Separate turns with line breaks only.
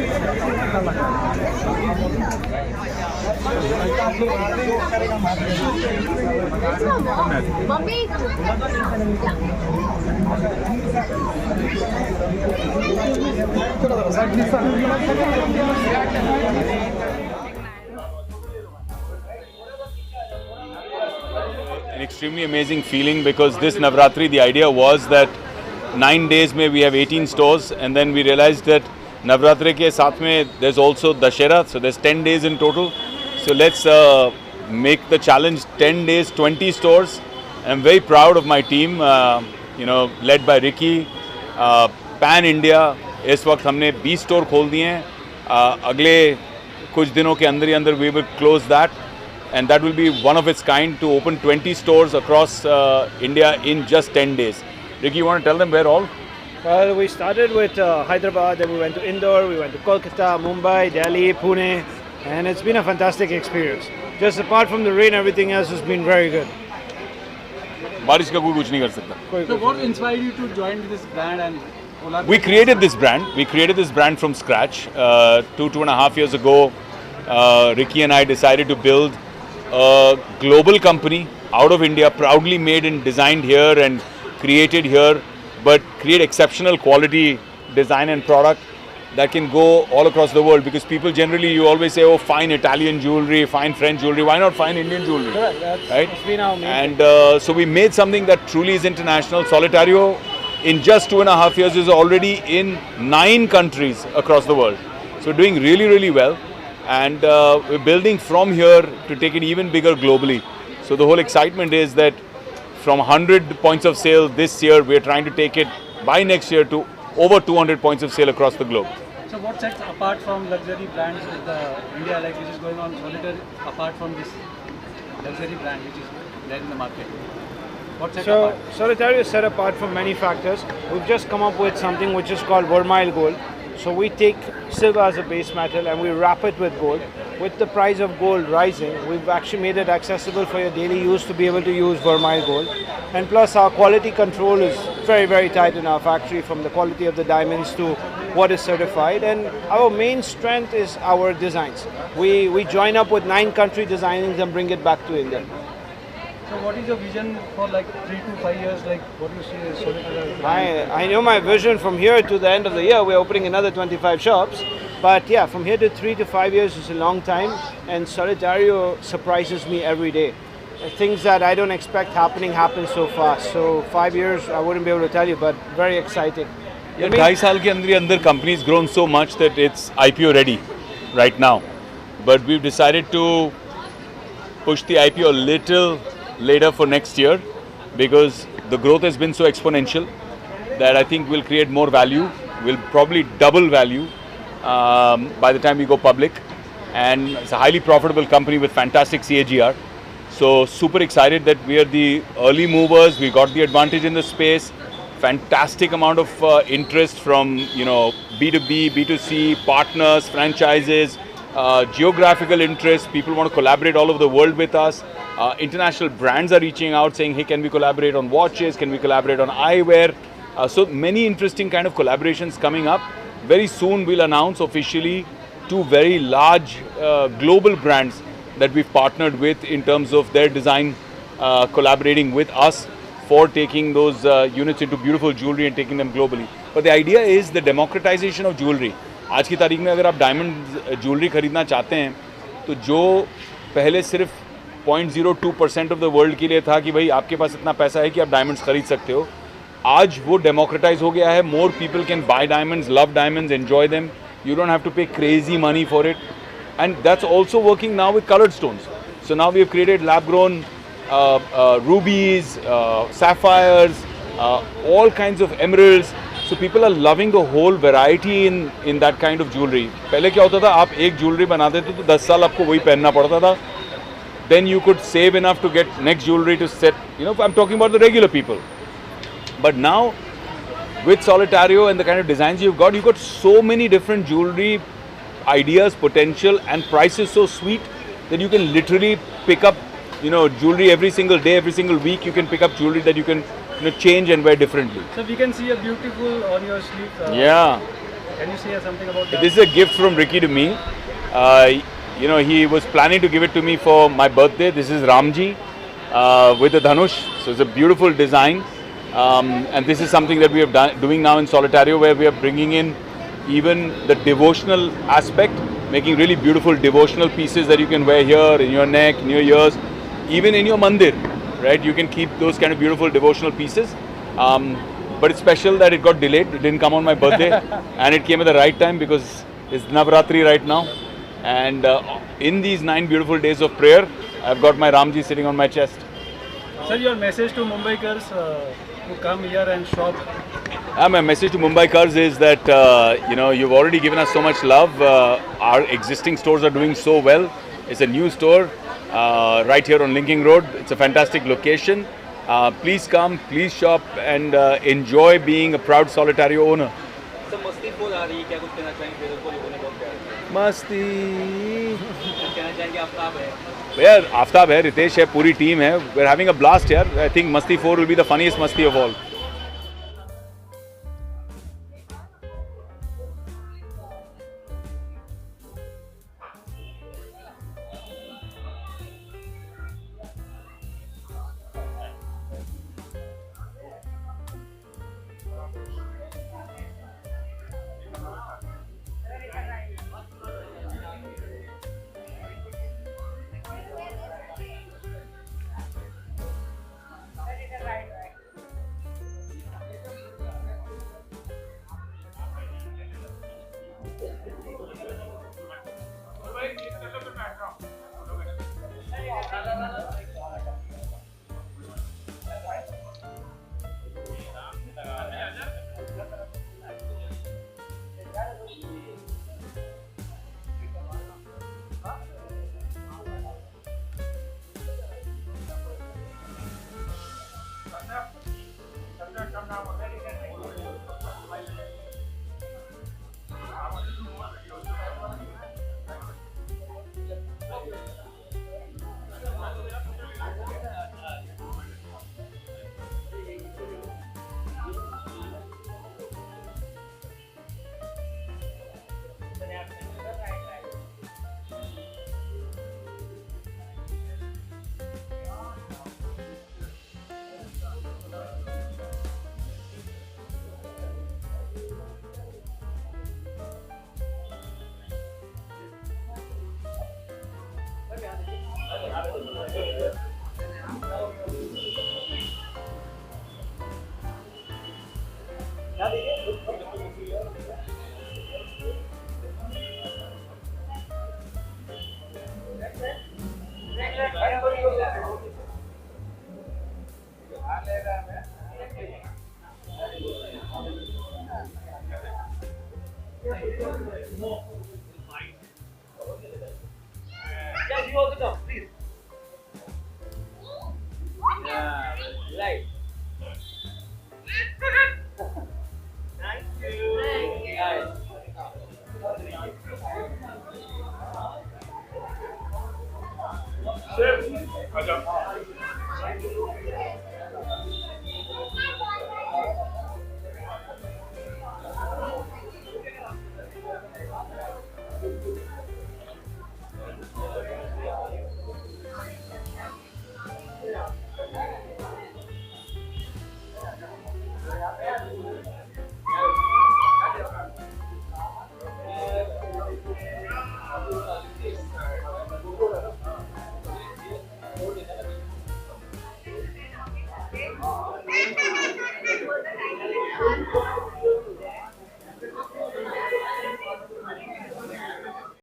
An extremely amazing feeling because this Navratri, the idea was that 9 days में we have 18 stores, and then we realized that Navratri के साथ में there's also Dashera, so there's 10 days in total. So let's make the challenge 10 days, 20 stores. I'm very proud of my team, led by Ricky, Pan India. इस वक्त हमने 20 store खोल दिए हैं. अगले कुछ दिनों के अंदर ही अंदर we will close that, and that will be one of its kind to open 20 stores across India in just 10 days. Ricky, you want to tell them where all?
Well, we started with Hyderabad, then we went to Indore, we went to Kolkata, Mumbai, Delhi, Pune, and it's been a fantastic experience. Just apart from the rain, everything else has been very good.
बारिश का कोई कुछ नहीं कर सकता.
So what inspired you to join this brand and collaborate?
We created this brand. We created this brand from scratch. 2.5 years ago, Ricky and I decided to build a global company out of India, proudly made and designed here and created here, but create exceptional quality design and product that can go all across the world, because people generally, you always say, oh, fine Italian jewelry, fine French jewelry, why not fine Indian jewelry?
Correct, that's been our main
And so we made something that truly is international. Solitario in just 2.5 years is already in 9 countries across the world. So doing really, really well. And we're building from here to take it even bigger globally. So the whole excitement is that from 100 points of sale this year, we're trying to take it by next year to over 200 points of sale across the globe.
So what sets apart from luxury brands with India, like which is going on Solitaire, apart from this luxury brand which is there in the market? What sets apart?
Solitaire is set apart from many factors. We've just come up with something which is called Vermeil Gold. So we take silver as a base metal and we wrap it with gold. With the price of gold rising, we've actually made it accessible for your daily use to be able to use Vermeil Gold. And plus our quality control is very, very tight in our factory, from the quality of the diamonds to what is certified. And our main strength is our designs. We join up with 9 country designings and bring it back to India.
So what is your vision for like 3 to 5 years, like what do you see as Solitaire brand?
I know my vision from here to the end of the year. We're opening another 25 shops. But yeah, from here to 3 to 5 years is a long time, and Solitario surprises me every day. Things that I don't expect happen so fast. So 5 years, I wouldn't be able to tell you, but very exciting.
Yeah, 2.5 साल के अंदर company's grown so much that it's IPO ready right now. But we've decided to push the IPO a little later for next year, because the growth has been so exponential that I think we'll create more value. We'll probably double value by the time we go public, and it's a highly profitable company with fantastic CAGR. So super excited that we are the early movers. We got the advantage in the space. Fantastic amount of interest from B2B, B2C, partners, franchises, geographical interest. People want to collaborate all over the world with us. International brands are reaching out saying, hey, can we collaborate on watches? Can we collaborate on eyewear? So many interesting kind of collaborations coming up. Very soon we'll announce officially 2 very large global brands that we've partnered with in terms of their design, collaborating with us for taking those units into beautiful jewelry and taking them globally. But the idea is the democratization of jewelry. आज की तारीख में अगर आप diamond jewellery खरीदना चाहते हैं तो जो पहले सिर्फ 0.02% ऑफ द वर्ल्ड के लिए था कि भाई आपके पास इतना पैसा है कि आप डायमंड्स खरीद सकते हो, आज वो डेमोक्रेटाइज हो गया है. More people can buy diamonds, love diamonds, enjoy them. You don't have to pay crazy money for it, and that's also working now with coloured stones. So now we have created lab grown rubies, sapphires, all kinds of emeralds. So people are loving the whole variety in that kind of jewelry. पहले क्या होता था, आप एक jewelry बनाते थे तो 10 साल आपको वही पहनना पड़ता था. Then you could save enough to get next jewelry to set. I'm talking about the regular people. But now, with Solitario and the kind of designs you've got so many different jewelry ideas, potential, and prices so sweet that you can literally pick up, jewelry every single day, every single week. You can pick up jewelry that you can change and wear differently.
So we can see a beautiful on your sleeve.
Yeah.
Can you say something about that?
This is a gift from Ricky to me. You know, he was planning to give it to me for my birthday. This is Ramji with the Dhanush. So it's a beautiful design. And this is something that we are doing now in Solitario, where we are bringing in even the devotional aspect, making really beautiful devotional pieces that you can wear here, in your neck, in your ears, even in your mandir, right? You can keep those kind of beautiful devotional pieces. But it's special that it got delayed. It didn't come on my birthday, and it came at the right time because it's Navratri right now. And in these 9 beautiful days of prayer, I've got my Ramji sitting on my chest.
Sir, your message to Mumbaikars who come here and shop.
My message to Mumbaikars is that you know, you've already given us so much love. Our existing stores are doing so well. It's a new store right here on Linking Road. It's a fantastic location. Please come, please shop, and enjoy being a proud Solitario owner.
Sir मस्ती full आ रही है, क्या कुछ कहना चाहेंगे weather को लोगों ने बहुत प्यार किया,
मस्ती
कुछ कहना चाहेंगे आफ्ताब है,
यार, आफ्ताब है, रितेश है, पूरी टीम है. We're having a blast here. I think Masti 4 will be the funniest Masti of all.
Guys, you also come, please. Yeah, right. Thank you. Guys.
Thank you.